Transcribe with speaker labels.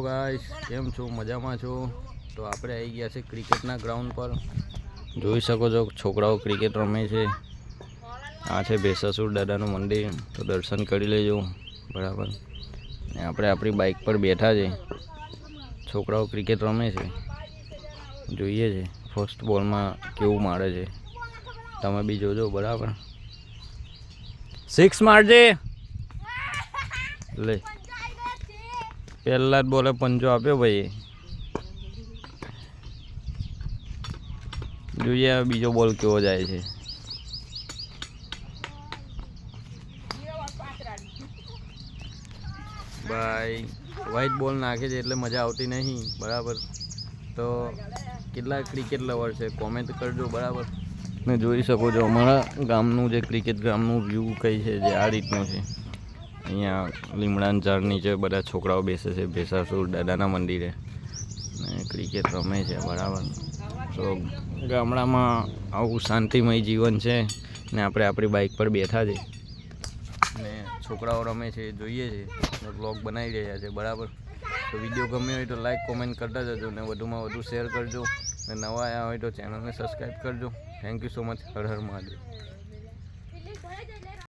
Speaker 1: Guys, કેમ છો? મજામાં છો? તો આપણે આવી ગયા છે ક્રિકેટના ગ્રાઉન્ડ પર. જોઈ શકો છો છોકરાઓ ક્રિકેટ રમે છે. આ છે ભેસાસુર દાદાનું મંદિર, તો દર્શન કરી લેજો બરાબર. ને આપણે આપણી બાઇક પર બેઠા છે, છોકરાઓ ક્રિકેટ રમે છે, જોઈએ છે ફર્સ્ટ બોલમાં કેવું મારે છે. તમે બી જોજો બરાબર. 6 મારજે લે. પહેલા જ બોલે પંજો આપ્યો ભાઈ. જોઈએ બીજો બોલ કેવો જાય છે. ભાઈ વ્હાઈટ બોલ નાખે છે એટલે મજા આવતી નહીં બરાબર. તો કેટલા ક્રિકેટ લવર છે કોમેન્ટ કરજો બરાબર. ને જોઈ શકો છો અમારા ગામનું જે ક્રિકેટ ગ્રાઉન્ડનું વ્યૂ કઈ છે જે આ રીતનું છે. અહીંયા લીમડાના ઝાડ નીચે બધા છોકરાઓ બેસે છે ભેસાસુર દાદાના મંદિરે ને ક્રિકેટ રમે છે બરાબર. તો ગામડામાં આવું શાંતિમય જીવન છે ને આપણે આપણી બાઇક પર બેઠા છે ને છોકરાઓ રમે છે જોઈએ છે ને બ્લોગ બનાવી રહ્યા છે બરાબર. તો વિડીયો ગમ્યો હોય તો લાઈક કોમેન્ટ કરતા જજો ને વધુમાં વધુ શેર કરજો ને નવા આવ્યા હોય તો ચેનલને સબસ્ક્રાઈબ કરજો. Thank you so much. Har Har Mahadev.